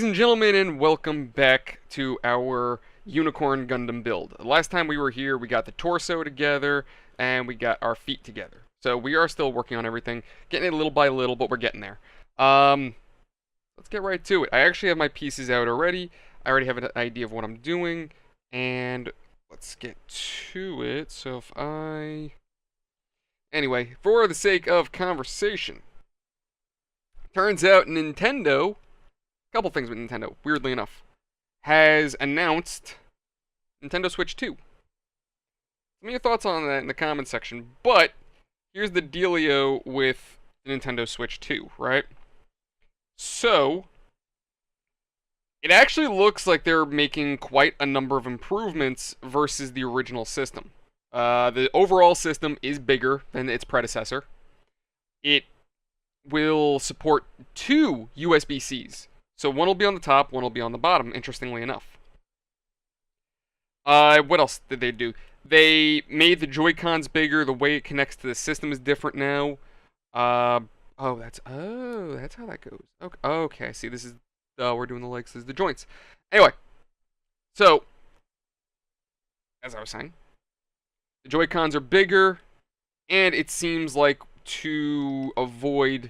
and gentlemen, and welcome back to our Unicorn Gundam build. Last time we were here, we got the torso together, and we got our feet together. So we are still working on everything, getting it little by little, but we're getting there. Let's get right to it. I actually have my pieces out already. I already have an idea of what I'm doing, and let's get to it. So if I... Anyway, for the sake of conversation, turns out Nintendo... Couple things with Nintendo, weirdly enough, has announced Nintendo Switch 2. Give me your thoughts on that in the comments section, but here's the dealio with the Nintendo Switch 2, right? So, it actually looks like they're making quite a number of improvements versus the original system. The overall system is bigger than its predecessor. It will support 2 USB-Cs. So one will be on the top, one will be on the bottom, interestingly enough. What else did they do? They made the Joy-Cons bigger. The way it connects to the system is different now. That's how that goes. Okay, see, this is, we're doing the legs, this is the joints. Anyway, so, as I was saying, the Joy-Cons are bigger, and it seems like to avoid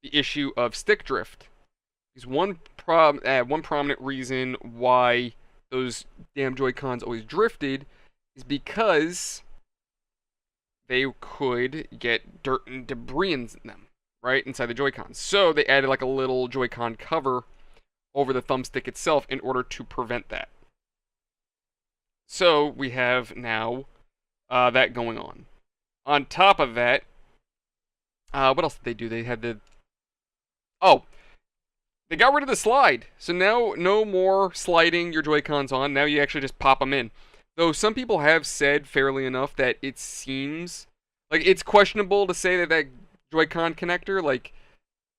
the issue of stick drift. One prominent reason why those damn Joy-Cons always drifted is because they could get dirt and debris in them, right, inside the Joy-Cons. So they added like a little Joy-Con cover over the thumbstick itself in order to prevent that. So we have now that going on. On top of that, what else did they do? They had the... They got rid of the slide, so now no more sliding your Joy-Cons on. Now you actually just pop them in. Though some people have said, fairly enough, that it seems like it's questionable to say that Joy-Con connector, like,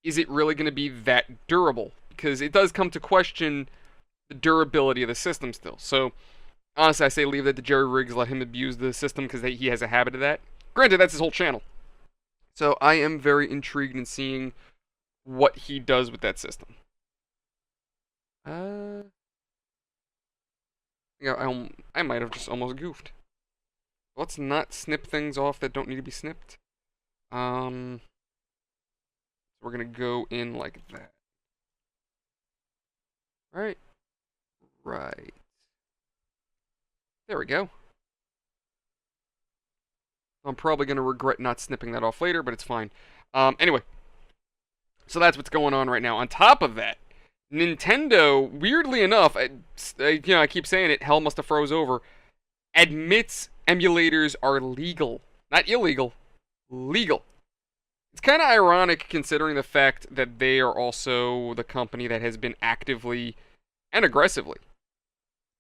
is it really going to be that durable? Because it does come to question the durability of the system still. So, honestly, I say leave that to Jerry Riggs, let him abuse the system because he has a habit of that. Granted, that's his whole channel. So I am very intrigued in seeing what he does with that system. I might have just almost goofed. Let's not snip things off that don't need to be snipped. We're gonna go in like that. Right. There we go. I'm probably gonna regret not snipping that off later, but it's fine. Anyway. So that's what's going on right now. On top of that, Nintendo, weirdly enough, I keep saying it, hell must have froze over, admits emulators are legal. Not illegal, legal. It's kind of ironic considering the fact that they are also the company that has been actively and aggressively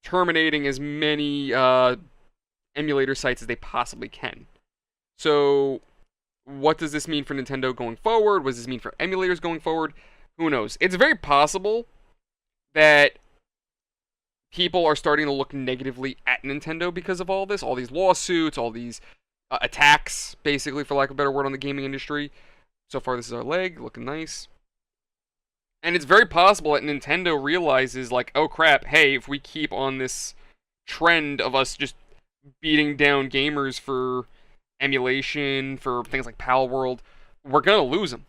terminating as many emulator sites as they possibly can. So... what does this mean for Nintendo going forward? What does this mean for emulators going forward? Who knows? It's very possible that people are starting to look negatively at Nintendo because of all this. All these lawsuits, all these attacks, basically, for lack of a better word, on the gaming industry. So far, this is our leg, looking nice. And it's very possible that Nintendo realizes, like, oh crap, hey, if we keep on this trend of us just beating down gamers for... emulation, for things like Pal World, we're gonna lose them.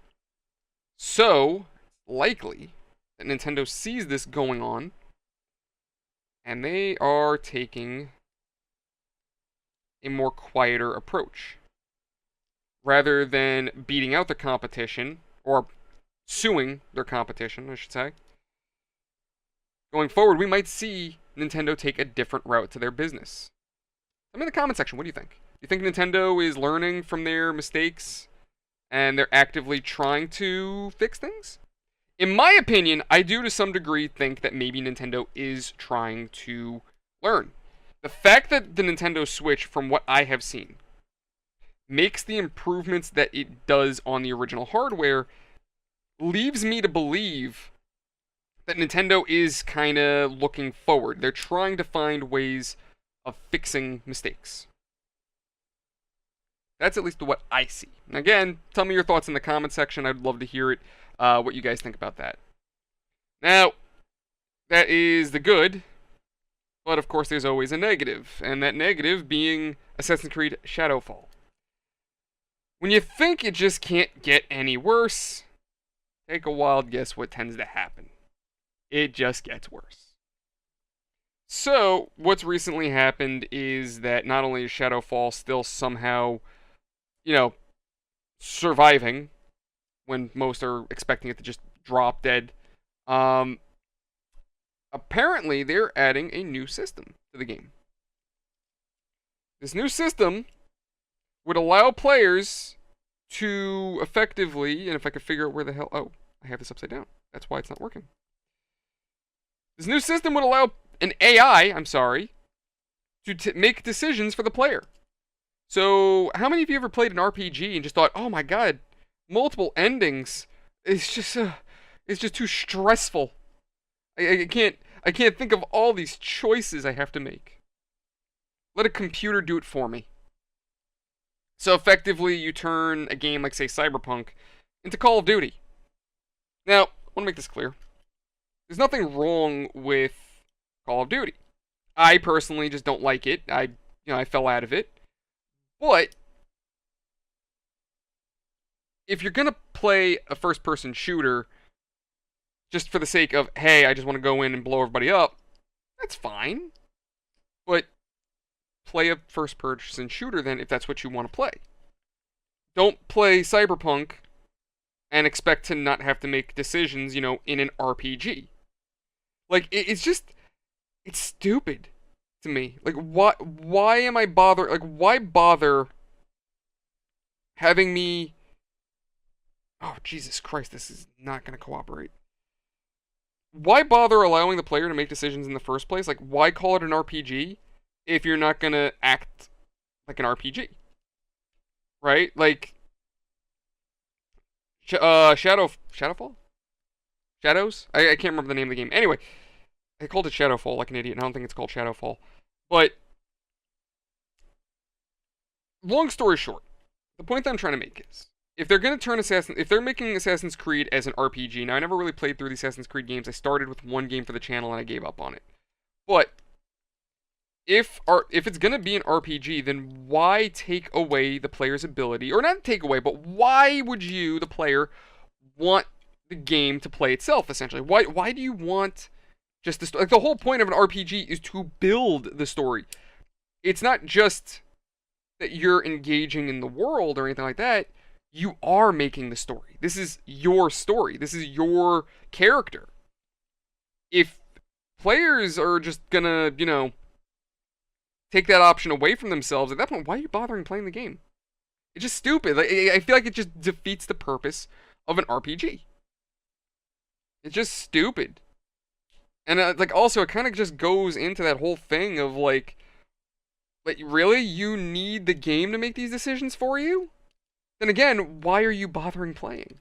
So, likely that Nintendo sees this going on, and they are taking a more quieter approach. Rather than beating out the competition, or suing their competition, I should say, going forward, we might see Nintendo take a different route to their business. Let me in the comment section, what do you think? You think Nintendo is learning from their mistakes and they're actively trying to fix things? In my opinion, I do to some degree think that maybe Nintendo is trying to learn. The fact that the Nintendo Switch, from what I have seen, makes the improvements that it does on the original hardware leaves me to believe that Nintendo is kind of looking forward. They're trying to find ways of fixing mistakes. That's at least what I see. And again, tell me your thoughts in the comment section. I'd love to hear it, what you guys think about that. Now, That is the good, but of course there's always a negative, and that negative being Assassin's Creed Shadowfall. When you think it just can't get any worse, take a wild guess what tends to happen. It just gets worse. So, what's recently happened is that not only is Shadowfall still somehow, surviving when most are expecting it to just drop dead, apparently they're adding a new system to the game. This new system would allow players to effectively, and if I could figure out where the hell, oh, I have this upside down. That's why it's not working. This new system would allow an AI, to make decisions for the player. So, how many of you ever played an RPG and just thought, oh my god, multiple endings, it's just too stressful. I can't think of all these choices I have to make. Let a computer do it for me. So effectively, you turn a game like, say, Cyberpunk into Call of Duty. Now, I want to make this clear. There's nothing wrong with Call of Duty. I personally just don't like it. I fell out of it. But if you're gonna play a first-person shooter just for the sake of, hey, I just want to go in and blow everybody up, that's fine. But play a first-person shooter then if that's what you want to play. Don't play Cyberpunk and expect to not have to make decisions, in an RPG. Like, it's stupid to me. Like, why am I bothered? Like, why bother having me... Oh, Jesus Christ, this is not going to cooperate. Why bother allowing the player to make decisions in the first place? Like, why call it an RPG if you're not going to act like an RPG? Right? Like, Shadowfall? Shadows? I can't remember the name of the game. Anyway, I called it Shadowfall like an idiot, and I don't think it's called Shadowfall. But, long story short, the point that I'm trying to make is, if they're making Assassin's Creed as an RPG, now I never really played through the Assassin's Creed games. I started with one game for the channel and I gave up on it. But if it's gonna be an RPG, then why take away the player's ability, or not take away, but why would you, the player, want the game to play itself? Essentially, why do you want just the story? Like, the whole point of an RPG is to build the story. It's not just that you're engaging in the world or anything like that. You are making the story. This is your story. This is your character. If players are just gonna, take that option away from themselves, at that point, why are you bothering playing the game? It's just stupid. I feel like it just defeats the purpose of an RPG. It's just stupid. And also, it kind of just goes into that whole thing of like, really, you need the game to make these decisions for you? Then again, why are you bothering playing?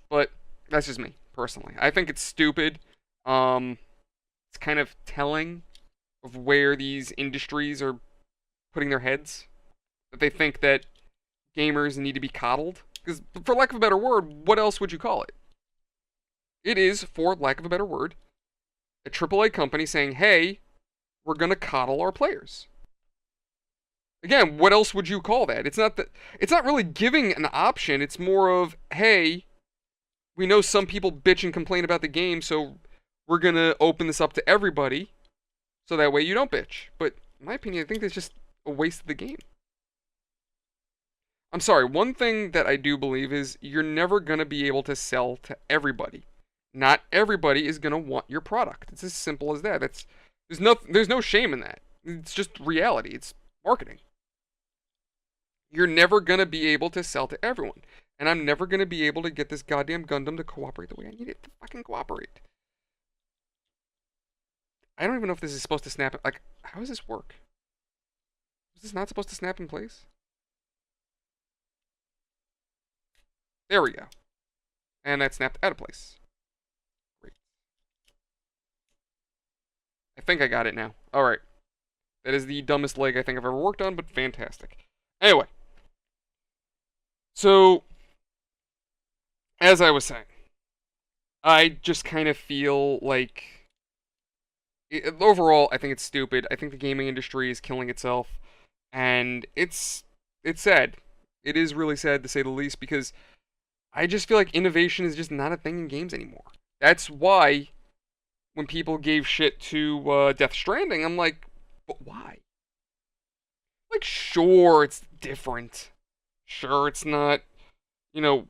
But that's just me, personally. I think it's stupid. It's kind of telling of where these industries are putting their heads. That they think that gamers need to be coddled. Because, for lack of a better word, what else would you call it? It is, for lack of a better word, a AAA company saying, hey, we're going to coddle our players. Again, what else would you call that? It's not really giving an option. It's more of, hey, we know some people bitch and complain about the game, so we're going to open this up to everybody, so that way you don't bitch. But, in my opinion, I think that's just a waste of the game. I'm sorry, one thing that I do believe is you're never going to be able to sell to everybody. Not everybody is going to want your product. It's as simple as that. There's no shame in that. It's just reality. It's marketing. You're never going to be able to sell to everyone. And I'm never going to be able to get this goddamn Gundam to cooperate the way I need it to fucking cooperate. I don't even know if this is supposed to snap. Like, how does this work? Is this not supposed to snap in place? There we go. And that snapped out of place. Great. I think I got it now. Alright. That is the dumbest leg I think I've ever worked on, but fantastic. Anyway. So, as I was saying, I just kind of feel like overall, I think it's stupid. I think the gaming industry is killing itself, and it's sad. It is really sad to say the least because I just feel like innovation is just not a thing in games anymore. That's why when people gave shit to Death Stranding, I'm like, but why? Like, sure, it's different. Sure, it's not, you know,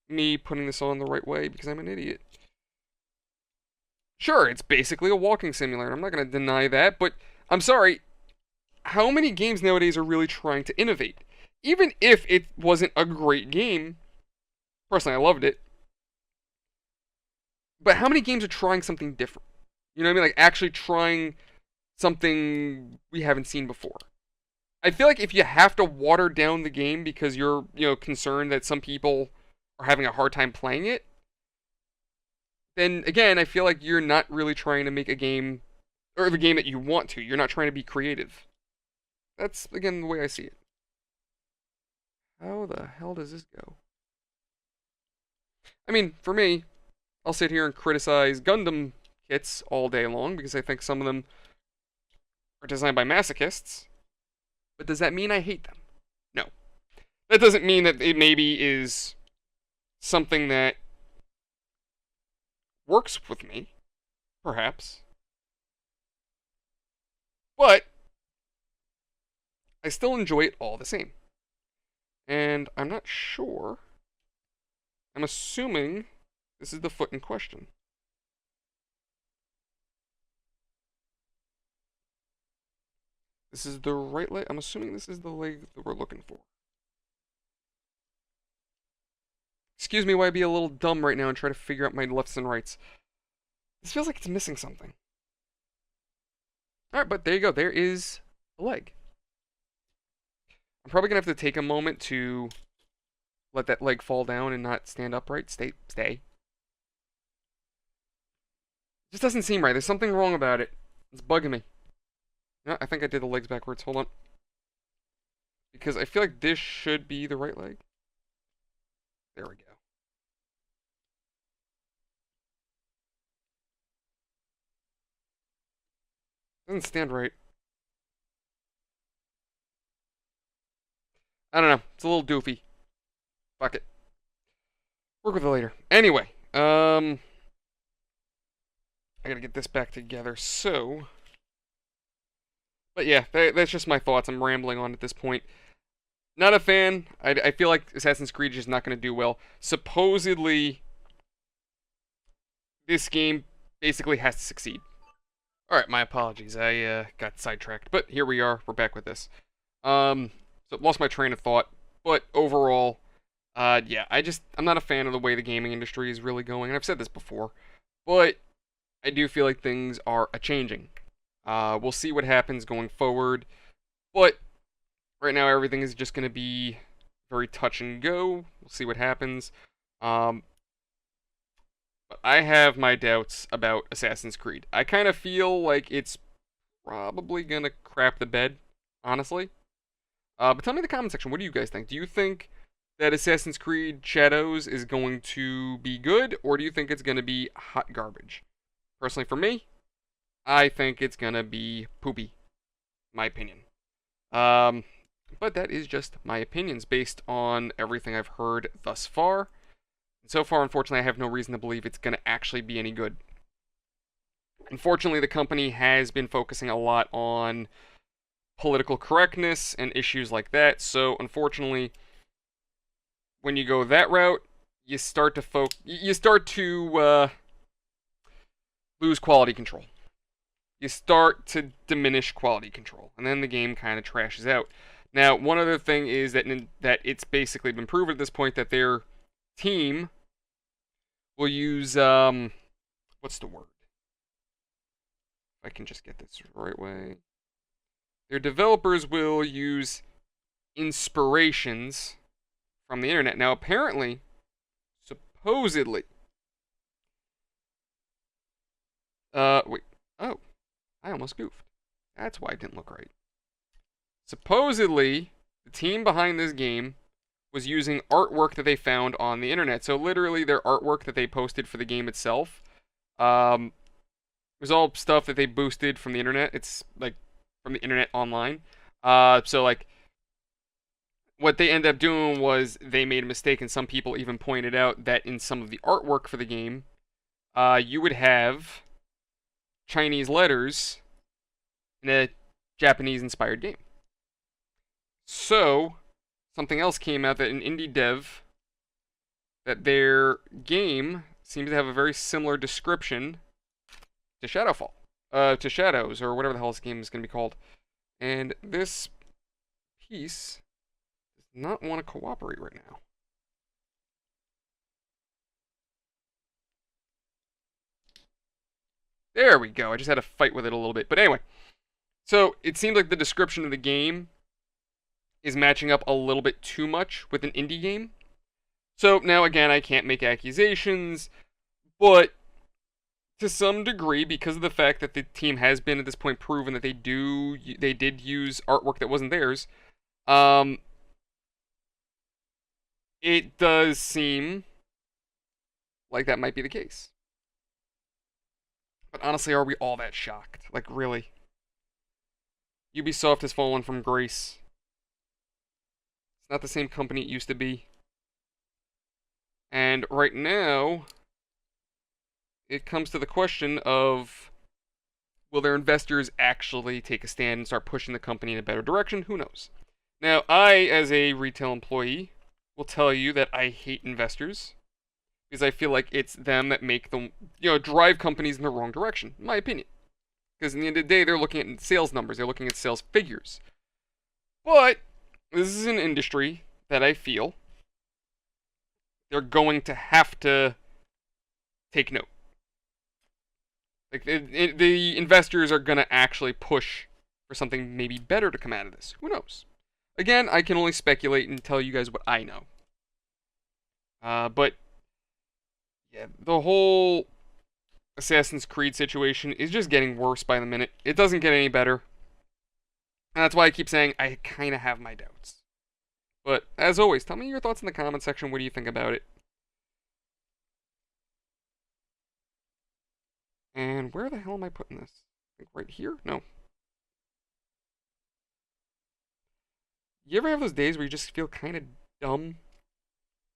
me putting this on the right way because I'm an idiot. Sure, it's basically a walking simulator. I'm not going to deny that, but I'm sorry. How many games nowadays are really trying to innovate? Even if it wasn't a great game, personally, I loved it. But how many games are trying something different? You know what I mean? Like actually trying something we haven't seen before. I feel like if you have to water down the game because you're, concerned that some people are having a hard time playing it, then again, I feel like you're not really trying to make a game or the game that you want to. You're not trying to be creative. That's again the way I see it. How the hell does this go? I mean, for me, I'll sit here and criticize Gundam kits all day long because I think some of them are designed by masochists. But does that mean I hate them? No. That doesn't mean that it maybe is something that works with me, perhaps. But I still enjoy it all the same. And I'm not sure. I'm assuming this is the foot in question. This is the right leg. I'm assuming this is the leg that we're looking for. Excuse me while I be a little dumb right now and try to figure out my lefts and rights. This feels like it's missing something. Alright, but there you go. There is a leg. I'm probably going to have to take a moment to let that leg fall down and not stand upright. Stay. It just doesn't seem right. There's something wrong about it. It's bugging me. No, I think I did the legs backwards. Hold on. Because I feel like this should be the right leg. There we go. Doesn't stand right. I don't know. It's a little doofy. Fuck it. Work with it later. Anyway, I gotta get this back together. So, but yeah, that's just my thoughts. I'm rambling on at this point. Not a fan. I feel like Assassin's Creed is not going to do well. Supposedly, this game basically has to succeed. Alright, my apologies. I got sidetracked. But here we are. We're back with this. So lost my train of thought. But overall, yeah, I'm not a fan of the way the gaming industry is really going. And I've said this before. But I do feel like things are a-changing. We'll see what happens going forward. But right now, everything is just going to be very touch and go. We'll see what happens. But I have my doubts about Assassin's Creed. I kind of feel like it's probably going to crap the bed, honestly. But tell me in the comment section, what do you guys think? Do you think that Assassin's Creed Shadows is going to be good, or do you think it's going to be hot garbage? Personally, for me, I think it's going to be poopy. My opinion. But that is just my opinions based on everything I've heard thus far. And so far, unfortunately, I have no reason to believe it's going to actually be any good. Unfortunately, the company has been focusing a lot on political correctness and issues like that. So, unfortunately, when you go that route, you start to lose quality control. You start to diminish quality control, and then the game kind of trashes out. Now, one other thing is that it's basically been proven at this point that their team will use what's the word? If I can just get this the right way. Their developers will use inspirations from the internet. Now, apparently, supposedly, wait, oh, I almost goofed. That's why it didn't look right. Supposedly, the team behind this game was using artwork that they found on the internet. So literally, their artwork that they posted for the game itself um, was all stuff that they boosted from the internet. It's like from the internet online. So like what they ended up doing was they made a mistake, and some people even pointed out that in some of the artwork for the game, you would have Chinese letters in a Japanese-inspired game. So something else came out that an indie dev that their game seems to have a very similar description to Shadowfall, to Shadows, or whatever the hell this game is going to be called. And this piece does not want to cooperate right now. There we go. I just had to fight with it a little bit. But anyway, so it seems like the description of the game is matching up a little bit too much with an indie game. So now again, I can't make accusations, but to some degree, because of the fact that the team has been at this point proven that they did use artwork that wasn't theirs, it does seem like that might be the case. But honestly, are we all that shocked? Like, really? Ubisoft has fallen from grace. It's not the same company it used to be. And right now, it comes to the question of, will their investors actually take a stand and start pushing the company in a better direction? Who knows? Now, I, as a retail employee, will tell you that I hate investors, because I feel like it's them that make them, drive companies in the wrong direction, in my opinion. Because in the end of the day, they're looking at sales numbers, they're looking at sales figures. But this is an industry that I feel they're going to have to take note. Like, the investors are going to actually push for something maybe better to come out of this. Who knows? Again, I can only speculate and tell you guys what I know. But yeah, the whole Assassin's Creed situation is just getting worse by the minute. It doesn't get any better. And that's why I keep saying I kind of have my doubts. But as always, tell me your thoughts in the comment section. What do you think about it? And where the hell am I putting this? Like right here? No. You ever have those days where you just feel kind of dumb?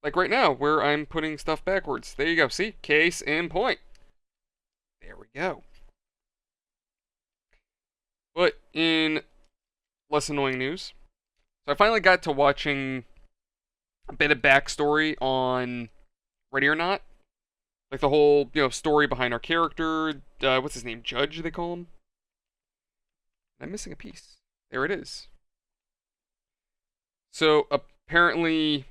Like right now, where I'm putting stuff backwards. There you go. See? Case in point. There we go. But in less annoying news, so I finally got to watching a bit of backstory on Ready or Not. Like the whole, story behind our character. What's his name? Judge, they call him? I'm missing a piece. There it is. So apparently,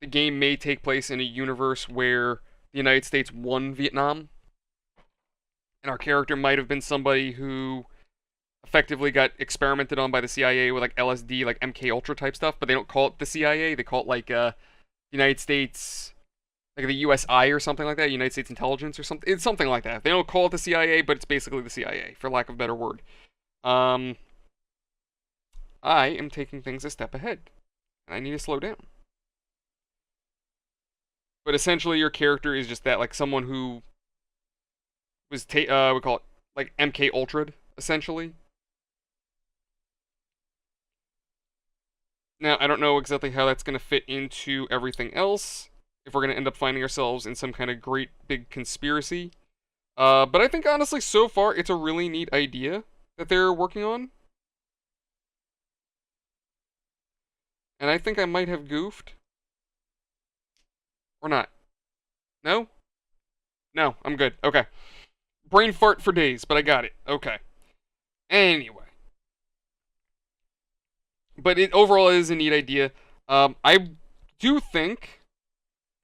the game may take place in a universe where the United States won Vietnam. And our character might have been somebody who effectively got experimented on by the CIA with like LSD, like MK Ultra type stuff, but they don't call it the CIA. They call it like United States, like the USI or something like that, United States Intelligence or something. It's something like that. They don't call it the CIA, but it's basically the CIA, for lack of a better word. I am taking things a step ahead, and I need to slow down. But essentially, your character is just that, like someone who was we call it like MK Ultra'd, essentially. Now, I don't know exactly how that's going to fit into everything else, if we're going to end up finding ourselves in some kind of great big conspiracy. But I think, honestly, so far, it's a really neat idea that they're working on. And I think I might have goofed. Or not. No? No, I'm good. Okay. Brain fart for days, but I got it. Okay. Anyway. But it overall is a neat idea. I do think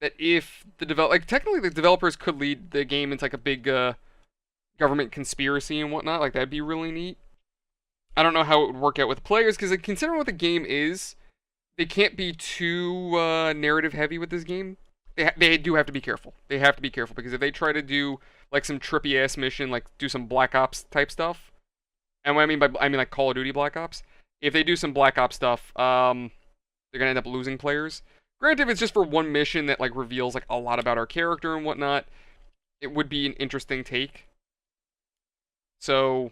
that if technically the developers could lead the game into like a big government conspiracy and whatnot, like that'd be really neat. I don't know how it would work out with players, because considering what the game is, they can't be too narrative heavy with this game. They do have to be careful. They have to be careful, because if they try to do like some trippy ass mission, like do some Black Ops type stuff, and what I mean like Call of Duty Black Ops. If they do some Black Ops stuff, they're gonna end up losing players. Granted, if it's just for one mission that like reveals like a lot about our character and whatnot, it would be an interesting take. So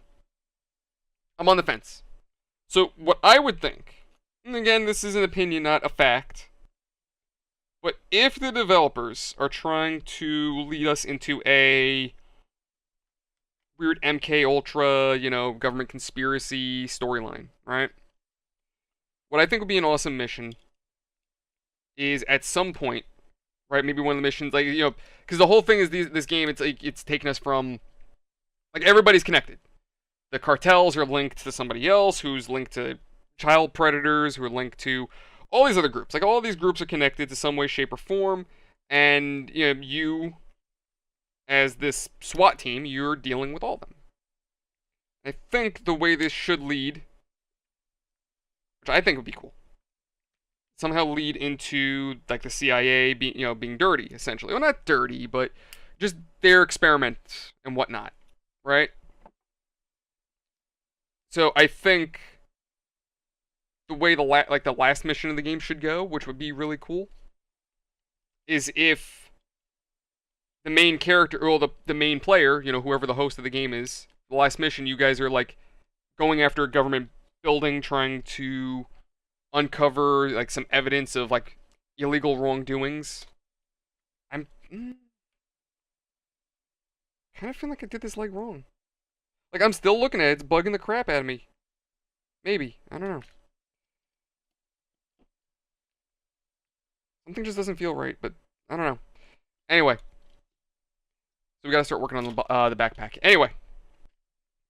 I'm on the fence. So what I would think, and again, this is an opinion, not a fact, but if the developers are trying to lead us into a weird MK Ultra, government conspiracy storyline, right? What I think would be an awesome mission is at some point, right? Maybe one of the missions, like because the whole thing is this game. It's like it's taken us from like everybody's connected. The cartels are linked to somebody else, who's linked to child predators, who are linked to all these other groups. Like all of these groups are connected to some way, shape, or form, and you as this SWAT team, you're dealing with all of them. I think the way this should lead, which I think would be cool, somehow lead into like the CIA being dirty, essentially. Well, not dirty, but just their experiment and whatnot, right? So I think the way the last mission of the game should go, which would be really cool, is if the main character, or the main player, whoever the host of the game is, the last mission, you guys are like going after a government building, trying to uncover like some evidence of like illegal wrongdoings. I'm kind of feel like I did this like wrong. Like I'm still looking at it, it's bugging the crap out of me. Maybe, I don't know. Something just doesn't feel right, but I don't know. Anyway, so we gotta start working on the backpack. Anyway,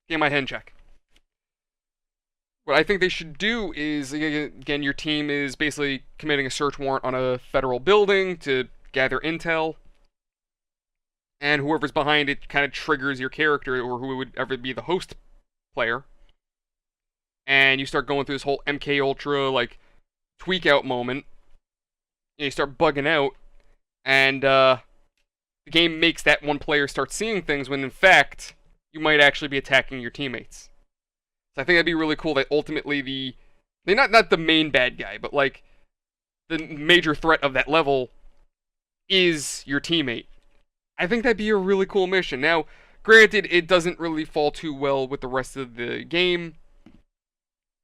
get my head in check. What I think they should do is, again, your team is basically committing a search warrant on a federal building to gather intel, and whoever's behind it kind of triggers your character, or who would ever be the host player, and you start going through this whole MK Ultra like tweak out moment. You start bugging out, and the game makes that one player start seeing things when in fact you might actually be attacking your teammates. So I think that'd be really cool that ultimately not the main bad guy, but like the major threat of that level is your teammate. I think that'd be a really cool mission. Now, granted, it doesn't really fall too well with the rest of the game,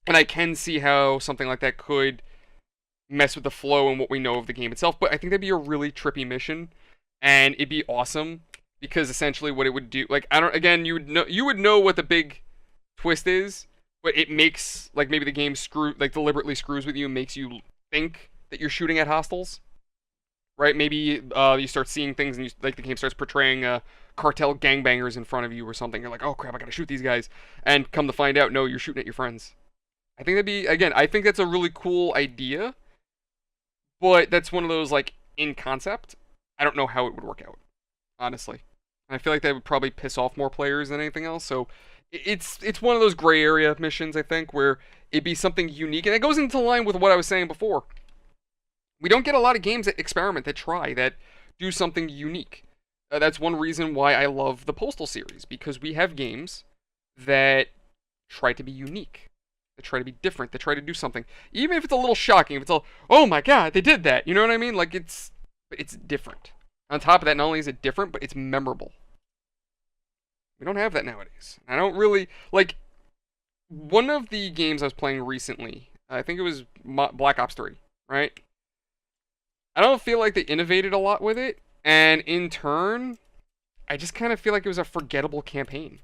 and I can see how something like that could mess with the flow and what we know of the game itself, but I think that'd be a really trippy mission, and it'd be awesome, because essentially what it would do, like, you would know what the big twist is, but it makes like maybe the game deliberately screws with you and makes you think that you're shooting at hostiles, right? Maybe you start seeing things and the game starts portraying cartel gangbangers in front of you or something. You're like, oh crap, I gotta shoot these guys, and come to find out, no, you're shooting at your friends. I think I think that's a really cool idea, but that's one of those like in concept. I don't know how it would work out, honestly. And I feel like that would probably piss off more players than anything else. So it's one of those gray area missions, I think, where it'd be something unique, and it goes into line with what I was saying before. We don't get a lot of games that experiment, that do something unique. That's one reason why I love the Postal series, because we have games that try to be unique, that try to be different, that try to do something, even if it's a little shocking. If it's all, oh my god, they did that. You know what I mean? Like it's different. On top of that, not only is it different, but it's memorable. We don't have that nowadays. I don't really like. One of the games I was playing recently, I think it was Black Ops 3, right? I don't feel like they innovated a lot with it, and in turn, I just kind of feel like it was a forgettable campaign.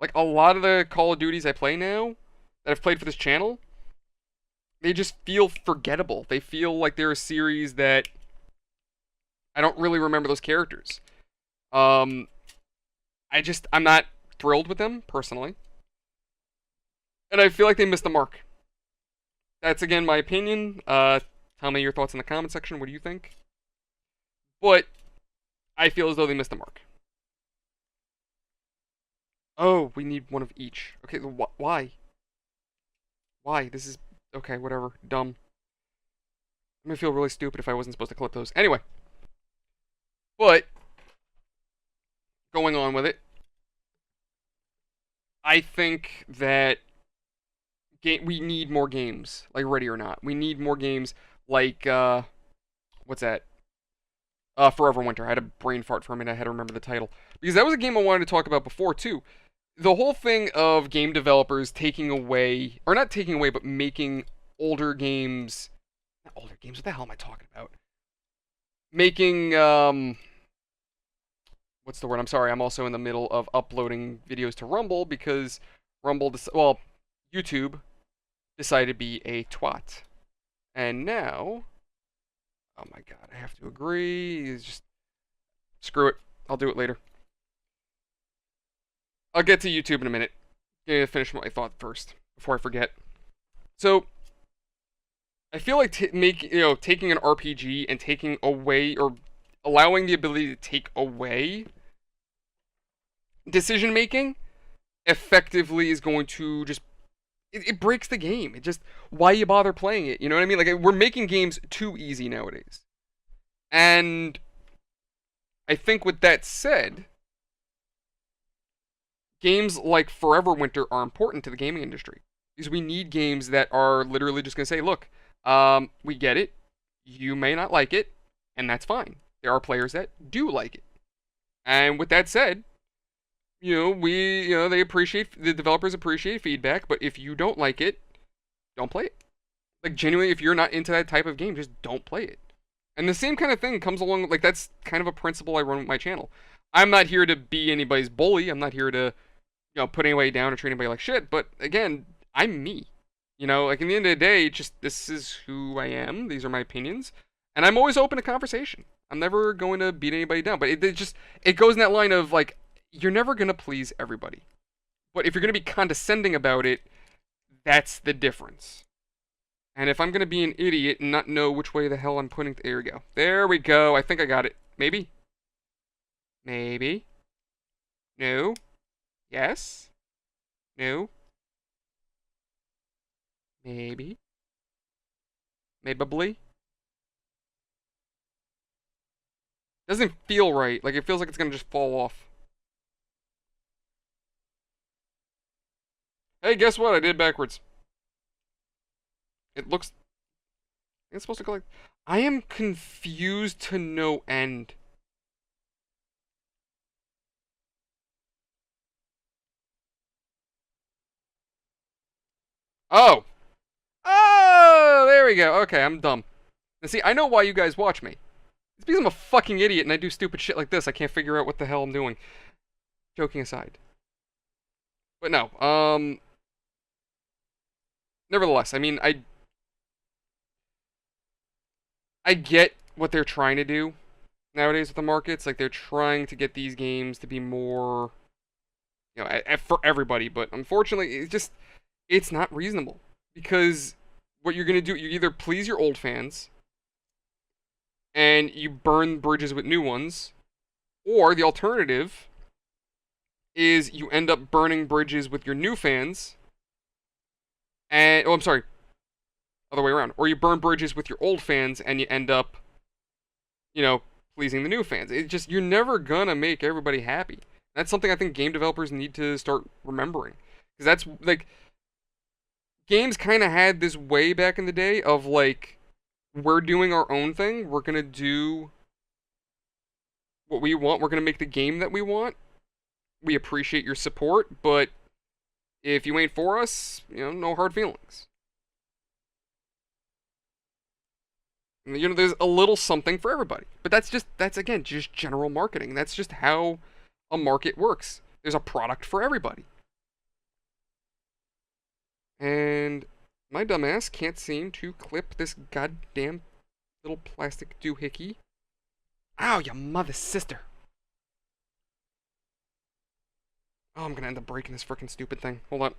Like a lot of the Call of Duties I play now, that I've played for this channel, they just feel forgettable. They feel like they're a series that I don't really remember those characters. I'm not thrilled with them, personally. And I feel like they missed the mark. That's, again, my opinion. Tell me your thoughts in the comment section. What do you think? But I feel as though they missed the mark. Oh, we need one of each. Okay, why? Why? This is... Okay, whatever. Dumb. I'm gonna feel really stupid if I wasn't supposed to clip those. Anyway. But going on with it, I think that we need more games, like Ready or Not. We need more games like what's that? Forever Winter. I had a brain fart for a minute. I had to remember the title because that was a game I wanted to talk about before too. The whole thing of game developers taking away, or not taking away, but making older games, not older games. What the hell am I talking about? Making what's the word? I'm sorry. I'm also in the middle of uploading videos to Rumble because YouTube decided to be a twat, and now, oh my god, I have to agree. It's just screw it. I'll do it later. I'll get to YouTube in a minute. Gonna finish my thought first before I forget. So I feel like taking an RPG and taking away or allowing the ability to take away decision making effectively is going to just it breaks the game. It just why you bother playing it? You know what I mean? Like we're making games too easy nowadays. And I think with that said, games like Forever Winter are important to the gaming industry because we need games that are literally just going to say, look, we get it. You may not like it, and that's fine. There are players that do like it. And with that said, the developers appreciate feedback, but if you don't like it, don't play it. Like, genuinely, if you're not into that type of game, just don't play it. And the same kind of thing comes along, like, that's kind of a principle I run with my channel. I'm not here to be anybody's bully. I'm not here to, put anybody down or treat anybody like shit. But again, I'm me. Like in the end of the day, just this is who I am. These are my opinions, and I'm always open to conversation. I'm never going to beat anybody down. But it goes in that line of like you're never gonna please everybody. But if you're gonna be condescending about it, that's the difference. And if I'm gonna be an idiot and not know which way the hell I'm putting, there we go. There we go. I think I got it. Maybe. Maybe. No. Yes. No. Maybe. Maybe. Doesn't feel right. Like it feels like it's gonna just fall off. Hey, guess what? I did backwards. It looks. It's supposed to go like. I am confused to no end. Oh. Oh, there we go. Okay, I'm dumb. Now, see, I know why you guys watch me. It's because I'm a fucking idiot and I do stupid shit like this. I can't figure out what the hell I'm doing. Joking aside. But no, nevertheless, I mean, I get what they're trying to do nowadays with the markets. Like, they're trying to get these games to be more, for everybody. But unfortunately, it's not reasonable. Because what you're going to do, you either please your old fans and you burn bridges with new ones, or the alternative is you end up burning bridges with your new fans and I'm sorry, other way around. Or you burn bridges with your old fans and you end up, pleasing the new fans. It just you're never gonna make everybody happy. That's something I think game developers need to start remembering. Because that's like games kind of had this way back in the day of like we're doing our own thing. We're gonna do what we want. We're gonna make the game that we want. We appreciate your support, but if you ain't for us, no hard feelings. There's a little something for everybody. But that's again just general marketing. That's just how a market works. There's a product for everybody. And my dumbass can't seem to clip this goddamn little plastic doohickey. Ow, you mother sister. Oh, I'm gonna end up breaking this freaking stupid thing. Hold on.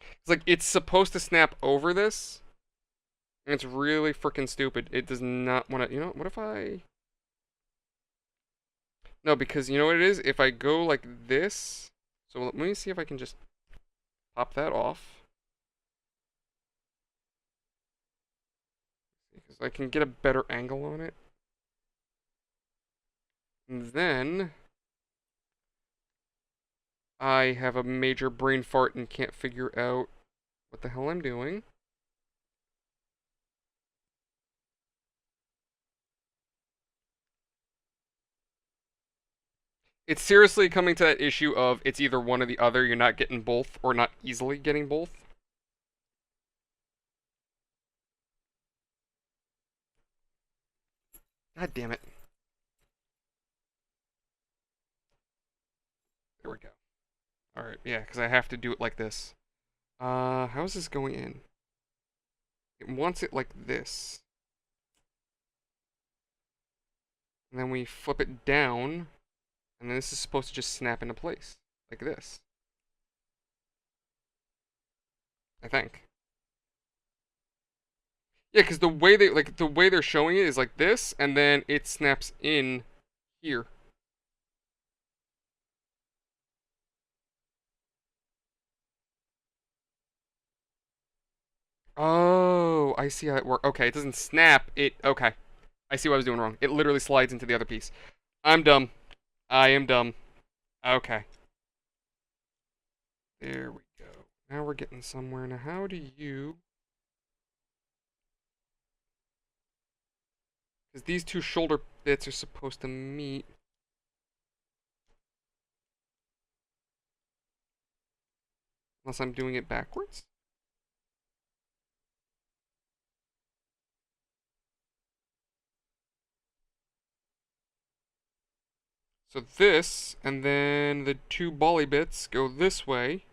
It's like, it's supposed to snap over this. And it's really freaking stupid. It does not want to, what if I... No, because you know what it is? If I go like this... So let me see if I can just pop that off. Because I can get a better angle on it. And then... I have a major brain fart and can't figure out what the hell I'm doing. It's seriously coming to that issue of it's either one or the other. You're not getting both, or not easily getting both. God damn it. There we go. Alright, yeah, because I have to do it like this. How is this going in? It wants it like this. And then we flip it down, and then this is supposed to just snap into place. Like this. I think. Yeah, because the way they're showing it is like this, and then it snaps in here. Oh, I see how it works. Okay, it doesn't snap. Okay. I see what I was doing wrong. It literally slides into the other piece. I'm dumb. I am dumb. Okay. There we go. Now we're getting somewhere. Now, how do you... Because these two shoulder bits are supposed to meet. Unless I'm doing it backwards? So this, and then the two bally bits go this way.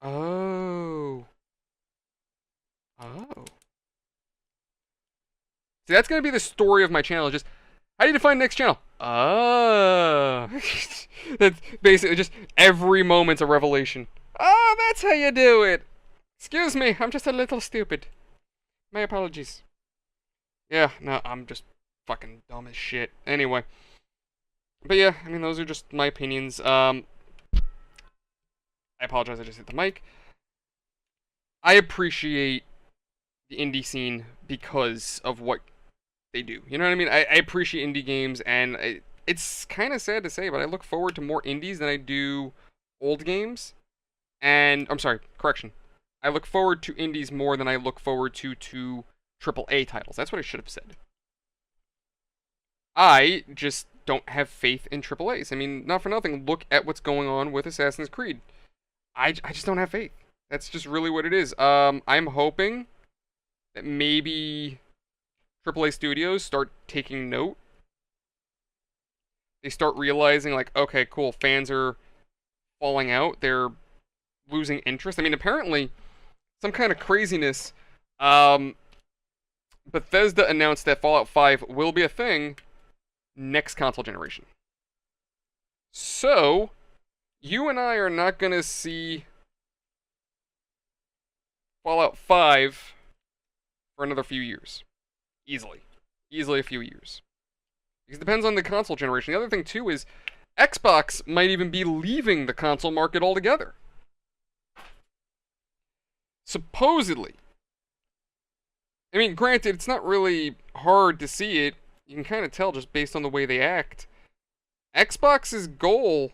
Oh. Oh. See, that's going to be the story of my channel. Just, how do you define next channel? Oh. That's basically just every moment's a revelation. Oh, that's how you do it. Excuse me, I'm just a little stupid. My apologies. Yeah, no, I'm just fucking dumb as shit. Anyway. But yeah, I mean, those are just my opinions. I apologize, I just hit the mic. I appreciate the indie scene because of what they do. You know what I mean? I appreciate indie games, and it's kind of sad to say, but I look forward to more indies than I do old games. And, I'm sorry, correction. I look forward to indies more than I look forward to AAA titles. That's what I should have said. I just don't have faith in AAAs. I mean, not for nothing, look at what's going on with Assassin's Creed. I just don't have faith. That's just really what it is. I'm hoping that maybe AAA studios start taking note. They start realizing, like, okay, cool, fans are falling out. They're losing interest. I mean, apparently, some kind of craziness. Bethesda announced that Fallout 5 will be a thing next console generation. So, you and I are not going to see Fallout 5 for another few years. Easily. Easily a few years. Because it depends on the console generation. The other thing, too, is Xbox might even be leaving the console market altogether. Supposedly. I mean, granted, it's not really hard to see it. You can kind of tell just based on the way they act. Xbox's goal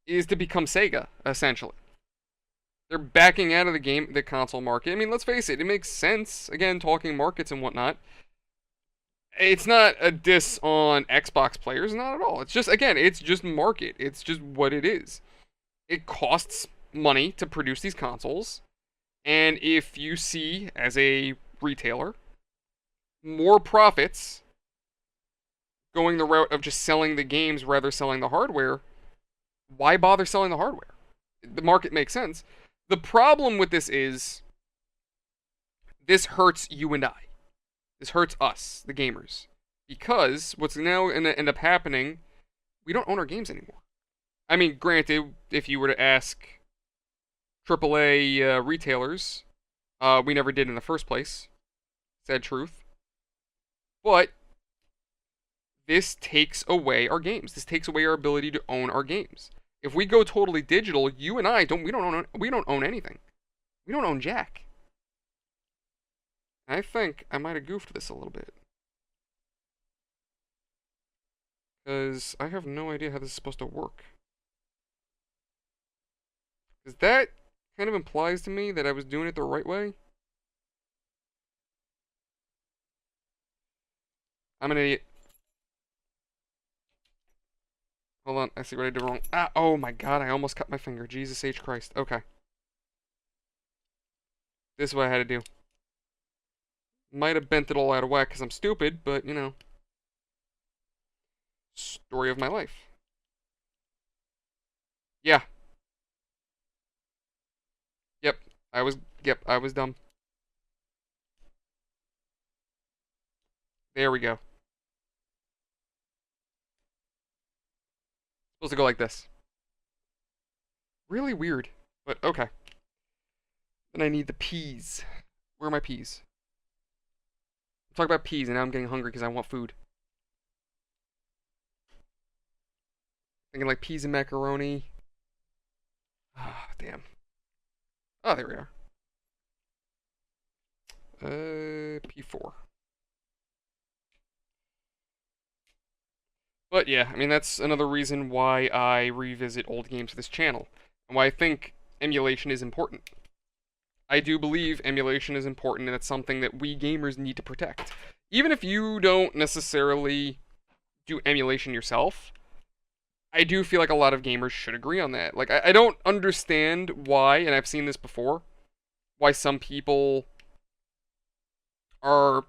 is to become Sega, essentially. They're backing out of the console market. I mean, let's face it, it makes sense. Again, talking markets and whatnot. It's not a diss on Xbox players, not at all. It's just, again, it's just market. It's just what it is. It costs money to produce these consoles. And if you see, as a retailer, more profits going the route of just selling the games rather selling the hardware, why bother selling the hardware? The market makes sense. The problem with this is this hurts you and I. This hurts us, the gamers. Because what's now going to end up happening, we don't own our games anymore. I mean, granted, if you were to ask AAA retailers, we never did in the first place. Sad truth. But this takes away our games. This takes away our ability to own our games. If we go totally digital, you and I we don't own anything. We don't own jack. I think I might have goofed this a little bit. Because I have no idea how this is supposed to work. Because that kind of implies to me that I was doing it the right way. I'm an idiot. Hold on, I see what I did wrong. Ah, oh my god, I almost cut my finger. Jesus H. Christ. Okay. This is what I had to do. Might have bent it all out of whack because I'm stupid, but, you know. Story of my life. Yeah. Yep. I was dumb. There we go. Supposed to go like this. Really weird, but okay. Then I need the peas. Where are my peas? I'm talking about peas, and now I'm getting hungry because I want food. Thinking like peas and macaroni. Ah, damn. Oh, there we are. P4. But yeah, I mean, that's another reason why I revisit old games for this channel, and why I think emulation is important. I do believe emulation is important, and it's something that we gamers need to protect. Even if you don't necessarily do emulation yourself, I do feel like a lot of gamers should agree on that. Like, I don't understand why, and I've seen this before, why some people are,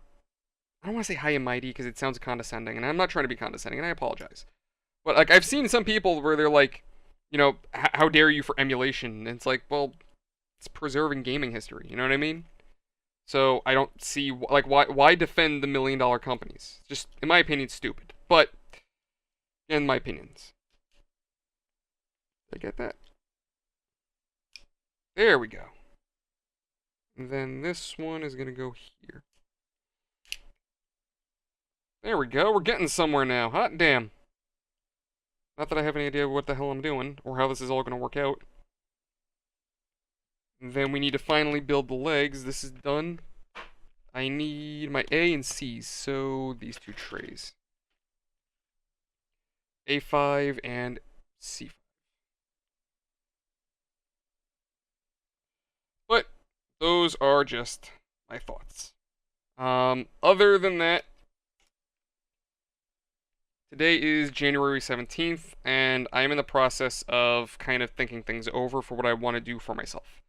I don't want to say high and mighty because it sounds condescending, and I'm not trying to be condescending, and I apologize. But, like, I've seen some people where they're like, you know, how dare you for emulation? And it's like, well, it's preserving gaming history, you know what I mean? So I don't see, like, why defend the $1 million companies? Just, in my opinion, stupid. But, in my opinions. Did I get that? There we go. And then this one is going to go here. There we go. We're getting somewhere now. Hot damn. Not that I have any idea what the hell I'm doing, or how this is all going to work out. And then we need to finally build the legs. This is done. I need my A and C's, so these two trays. A5 and C5. But those are just my thoughts. Other than that, today is January 17th, and I am in the process of kind of thinking things over for what I want to do for myself.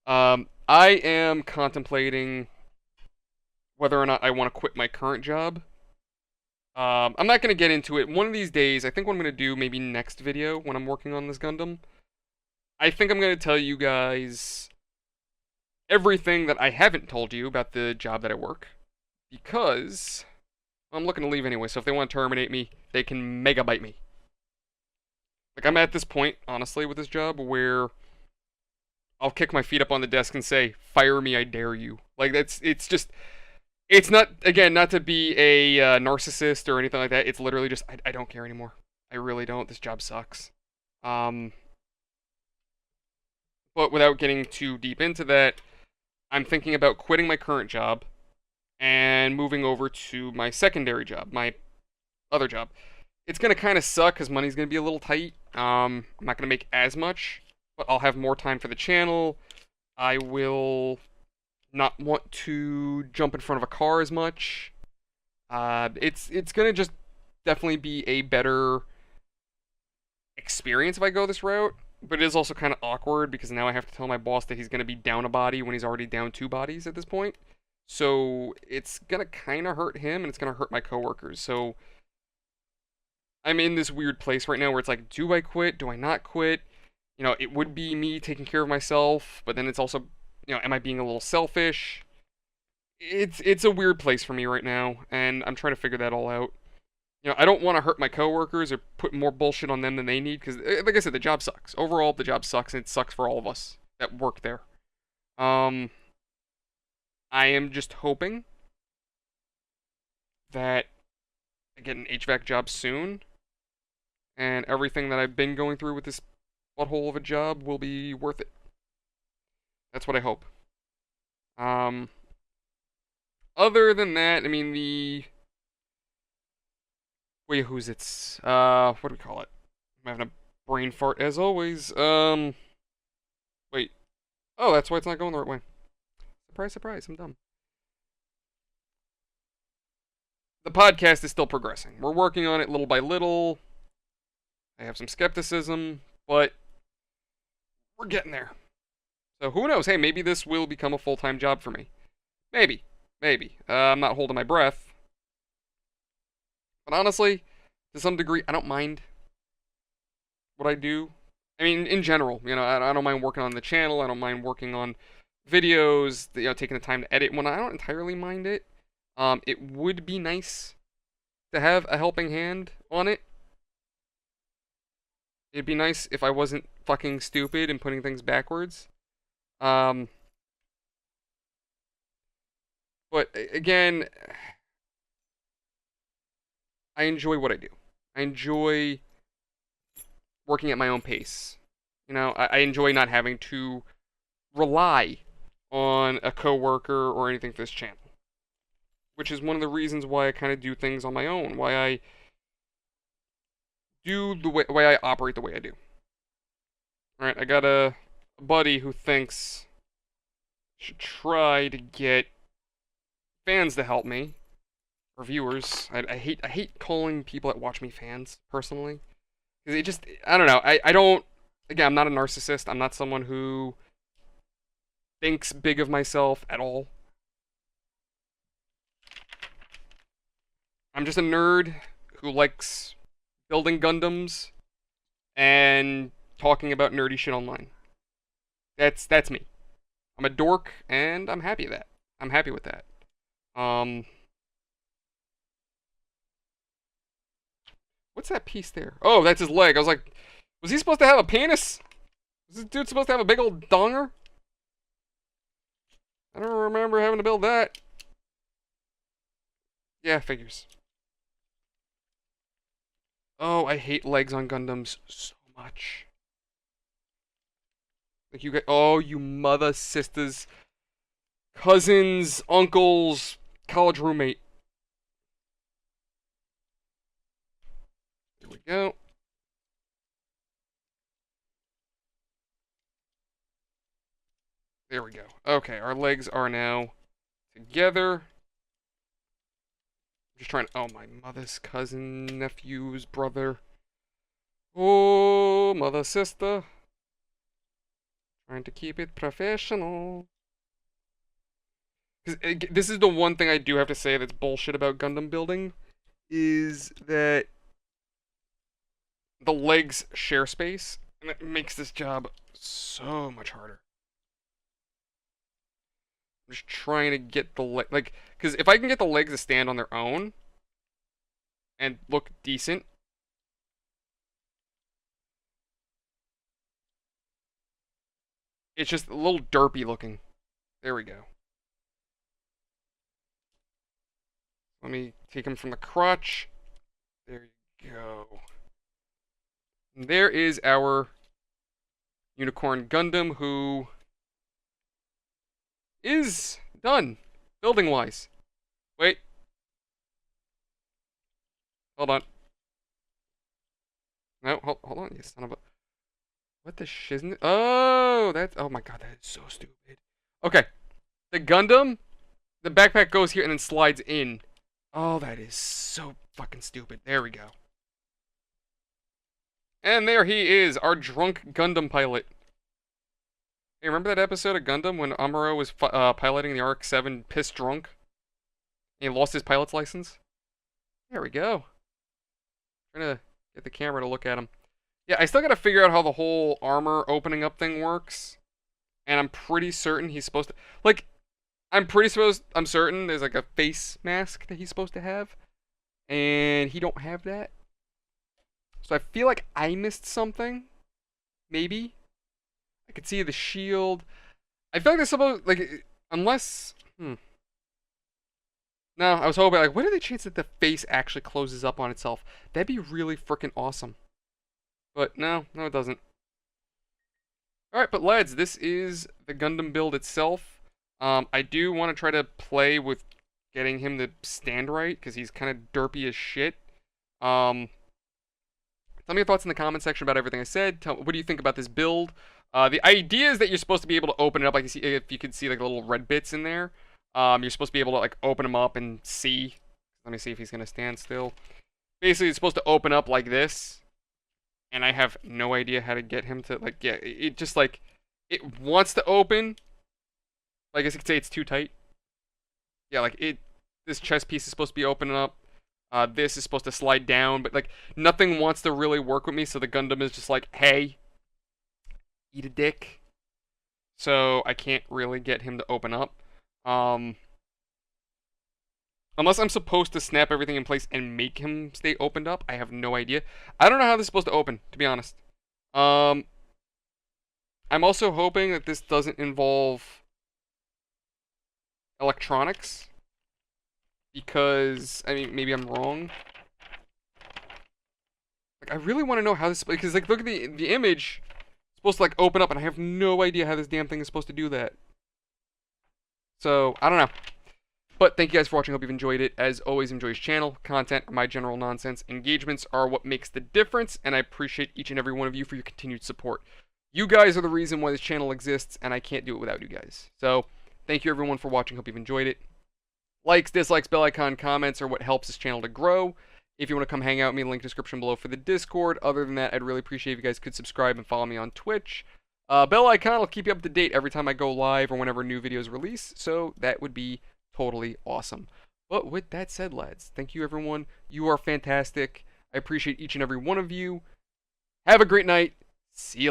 I am contemplating whether or not I want to quit my current job. I'm not going to get into it. One of these days, I think what I'm going to do, maybe next video when I'm working on this Gundam, I think I'm going to tell you guys everything that I haven't told you about the job that I work, because I'm looking to leave anyway, so if they want to terminate me, they can megabyte me. Like, I'm at this point, honestly, with this job, where I'll kick my feet up on the desk and say, fire me, I dare you. Like, it's just, it's not, again, not to be a narcissist or anything like that, it's literally just, I don't care anymore. I really don't, this job sucks. But without getting too deep into that, I'm thinking about quitting my current job and moving over to my secondary job, my other job. It's going to kind of suck because money's going to be a little tight. I'm not going to make as much, but I'll have more time for the channel. I will not want to jump in front of a car as much. It's going to just definitely be a better experience if I go this route. But it is also kind of awkward because now I have to tell my boss that he's going to be down a body when he's already down 2 bodies at this point. So it's going to kind of hurt him and it's going to hurt my coworkers. So I'm in this weird place right now where it's like, do I quit? Do I not quit? You know, it would be me taking care of myself, but then it's also, you know, am I being a little selfish? It's a weird place for me right now, and I'm trying to figure that all out. You know, I don't want to hurt my coworkers or put more bullshit on them than they need, because, like I said, the job sucks. Overall, the job sucks, and it sucks for all of us that work there. I am just hoping that I get an HVAC job soon, and everything that I've been going through with this butthole of a job will be worth it. That's what I hope. Other than that, I mean, wait, who's it's, what do we call it? I'm having a brain fart as always. Oh, that's why it's not going the right way. Surprise, surprise, I'm dumb. The podcast is still progressing. We're working on it little by little. I have some skepticism, but we're getting there. So who knows? Hey, maybe this will become a full-time job for me. Maybe. Maybe. I'm not holding my breath. But honestly, to some degree, I don't mind what I do. I mean, in general, I don't mind working on the channel. I don't mind working on videos, taking the time to edit. When I don't entirely mind it, it would be nice to have a helping hand on it. It'd be nice if I wasn't fucking stupid and putting things backwards. But again, I enjoy what I do. I enjoy working at my own pace. I enjoy not having to rely on a coworker or anything for this channel. Which is one of the reasons why I kind of do things on my own. Why I do the way I operate the way I do. Alright, I got a buddy who thinks I should try to get fans to help me. Or viewers. I hate calling people that watch me fans, personally. Because it just, I don't know. I don't, again, I'm not a narcissist. I'm not someone who thinks big of myself at all. I'm just a nerd who likes building Gundams and talking about nerdy shit online. That's me. I'm a dork, and I'm happy with that. I'm happy with that. What's that piece there? Oh, that's his leg. I was like, was he supposed to have a penis? Was this dude supposed to have a big old donger? I don't remember having to build that. Yeah, figures. Oh, I hate legs on Gundams so much. Like you get, oh, you mother, sisters, cousins, uncles, college roommate. There we go. There we go. Okay, our legs are now together. I'm just trying to, oh, my mother's cousin, nephew's brother. Oh, mother, sister. Trying to keep it professional. Because this is the one thing I do have to say that's bullshit about Gundam building, is that the legs share space, and it makes this job so much harder. I'm just trying to get the leg, like, because if I can get the legs to stand on their own and look decent, it's just a little derpy looking. There we go. Let me take him from the crotch. There you go. And there is our Unicorn Gundam, who is done, building-wise. Wait. Hold on. No, hold on, you son of a... What the shiznit? Oh, that's... Oh my god, that is so stupid. Okay. The Gundam, the backpack goes here and then slides in. Oh, that is so fucking stupid. There we go. And there he is, our drunk Gundam pilot. Hey, remember that episode of Gundam when Amuro was piloting the RX-7 pissed drunk? And he lost his pilot's license? There we go. Trying to get the camera to look at him. Yeah, I still gotta figure out how the whole armor opening up thing works. And I'm pretty certain he's supposed to... Like, I'm certain there's like a face mask that he's supposed to have. And he don't have that. So I feel like I missed something. Maybe. I could see the shield. I feel like there's supposed, like, unless, No, I was hoping, like, what are the chances that the face actually closes up on itself? That'd be really freaking awesome. But no, it doesn't. Alright, but lads, this is the Gundam build itself. I do want to try to play with getting him to stand right, because he's kind of derpy as shit. Tell me your thoughts in the comment section about everything I said. What do you think about this build? The idea is that you're supposed to be able to open it up, like if you can see like little red bits in there. You're supposed to be able to like open them up and see. Let me see if he's gonna stand still. Basically, it's supposed to open up like this, and I have no idea how to get him to like. Yeah, it just like it wants to open. I guess you could say it's too tight. Yeah, like it. This chest piece is supposed to be opening up. This is supposed to slide down, but like nothing wants to really work with me. So the Gundam is just like, hey, eat a dick. So I can't really get him to open up. Unless I'm supposed to snap everything in place and make him stay opened up, I have no idea. I don't know how this is supposed to open, to be honest. I'm also hoping that this doesn't involve electronics. Because, I mean, maybe I'm wrong. Like, I really want to know how this, because, like, look at the image. It's supposed to, like, open up, and I have no idea how this damn thing is supposed to do that. So, I don't know. But thank you guys for watching. Hope you've enjoyed it. As always, enjoy his channel, content, my general nonsense. Engagements are what makes the difference, and I appreciate each and every one of you for your continued support. You guys are the reason why this channel exists, and I can't do it without you guys. So, thank you everyone for watching. Hope you've enjoyed it. Likes, dislikes, bell icon, comments are what helps this channel to grow. If you want to come hang out with me, link description below for the Discord. Other than that, I'd really appreciate if you guys could subscribe and follow me on Twitch. Bell icon will keep you up to date every time I go live or whenever new videos release, so that would be totally awesome. But with that said, lads, thank you everyone. You are fantastic. I appreciate each and every one of you. Have a great night. See you later.